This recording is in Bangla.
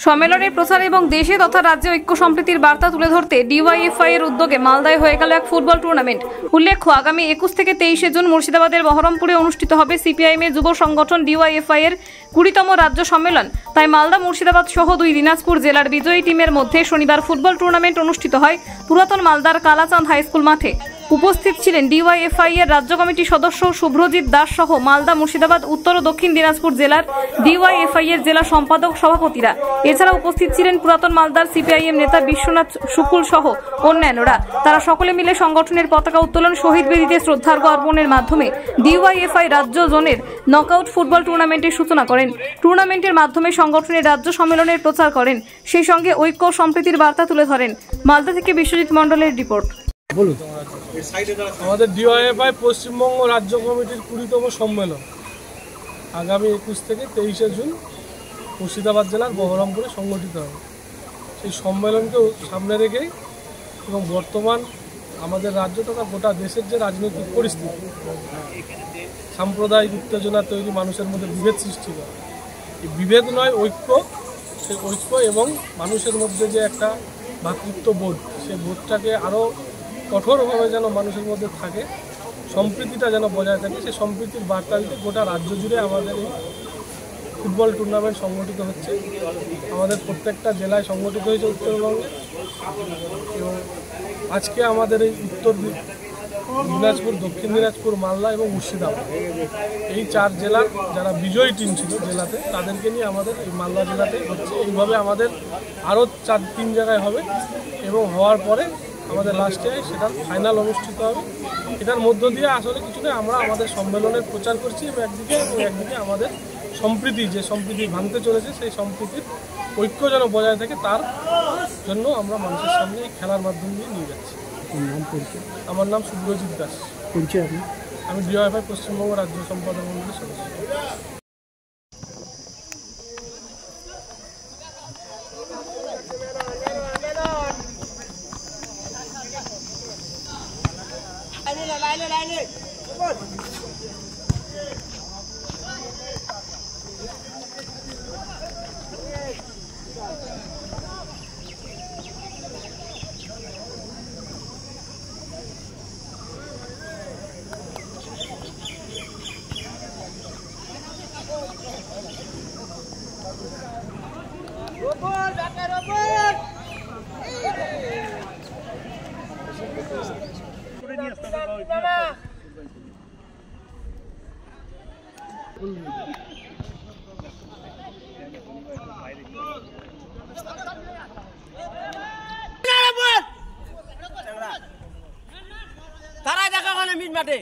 সম্মেলনের প্রচার এবং দেশে তথা রাজ্যে ঐক্য সম্প্রীতির বার্তা তুলে ধরতে ডিওয়াইএফআই এর উদ্যোগে মালদায় হয়ে গেল এক ফুটবল টুর্নামেন্ট। উল্লেখ্য, আগামী 21 থেকে 23 জুন মুর্শিদাবাদের বহরমপুরে অনুষ্ঠিত হবে সিপিআইএম এর যুব সংগঠন ডিওয়াইএফআই এর 20তম রাজ্য সম্মেলন। তাই মালদা, মুর্শিদাবাদ সহ 2 দিনাজপুর জেলার বিজয়ী টিমের মধ্যে শনিবার ফুটবল টুর্নামেন্ট অনুষ্ঠিত হয় পুরাতন মালদার কালাচাঁদ হাই স্কুল মাঠে। উপস্থিত ছিলেন ডিওয়াইএফআই এর রাজ্য কমিটির সদস্য শুভ্রজিৎ দাস সহ মালদা, মুর্শিদাবাদ, উত্তর ও দক্ষিণ দিনাজপুর জেলার ডিওয়াইএফআই এর জেলা সম্পাদক সভাপতিরা। এছাড়া উপস্থিত ছিলেন পুরাতন মালদার সিপিআইএম নেতা বিশ্বনাথ শুকুল সহ অন্যান্যরা। তারা সকলে মিলে সংগঠনের পতাকা উত্তোলন, শহীদ বেদিতে শ্রদ্ধার্ঘ অর্পণের মাধ্যমে ডিওয়াইএফআই রাজ্য জোনের নকআউট ফুটবল টুর্নামেন্টের সূচনা করেন। টুর্নামেন্টের মাধ্যমে সংগঠনের রাজ্য সম্মেলনের প্রচার করেন, সেই সঙ্গে ঐক্য ও সম্প্রীতির বার্তা তুলে ধরেন। মালদা থেকে বিশ্বজিৎ মণ্ডলের রিপোর্ট। আমাদের ডিওয়াইএফআই পশ্চিমবঙ্গ রাজ্য কমিটির 20তম সম্মেলন আগামী 21 থেকে 23 জুন মুর্শিদাবাদ জেলার বহরমপুরে সংগঠিত হবে। সেই সম্মেলনকে সামনে রেখেই এবং বর্তমান আমাদের রাজ্য তথা গোটা দেশের যে রাজনৈতিক পরিস্থিতি, সাম্প্রদায়িক উত্তেজনা তৈরি, মানুষের মধ্যে বিভেদ সৃষ্টি করে, এই বিভেদ নয় ঐক্য, সেই ঐক্য এবং মানুষের মধ্যে যে একটা ভ্রাতৃত্ব বোধ, সেই বোধটাকে আরও কঠোরভাবে যেন মানুষের মধ্যে থাকে, সম্প্রীতিটা যেন বজায় থাকে, সেই সম্প্রীতির বার্তা দিতে গোটা রাজ্য জুড়ে আমাদের এই ফুটবল টুর্নামেন্ট সংগঠিত হচ্ছে। আমাদের প্রত্যেকটা জেলায় সংগঠিত হয়েছে উত্তরবঙ্গে, এবং আজকে আমাদের এই উত্তর দিনাজপুর, দক্ষিণ দিনাজপুর, মালদা এবং মুর্শিদাবাদ, এই 4 জেলার যারা বিজয়ী টিম ছিল জেলাতে, তাদেরকে নিয়ে আমাদের এই মালদা জেলাতে হচ্ছে। এইভাবে আমাদের আরও 3 জায়গায় হবে এবং হওয়ার পরে আমাদের লাস্টে সেটার ফাইনাল অনুষ্ঠিত হবে। এটার মধ্য দিয়ে আসলে কিছু না, আমরা আমাদের সম্মেলনের প্রচার করছি এবং একদিকে আমাদের সম্প্রীতি, যে সম্প্রীতি ভাঙতে চলেছে, সেই সম্প্রীতির ঐক্য যেন বজায় থাকে, তার জন্য আমরা মানুষের সামনে এই খেলার মাধ্যম দিয়ে নিয়ে যাচ্ছি। আমার নাম শুভ্রজিৎ দাস। আমি ডিওয়াইএফআই পশ্চিমবঙ্গ রাজ্য সম্পাদক মণ্ডলীর সদস্য। তারাই দেখা ওখানে মিট মাঠে।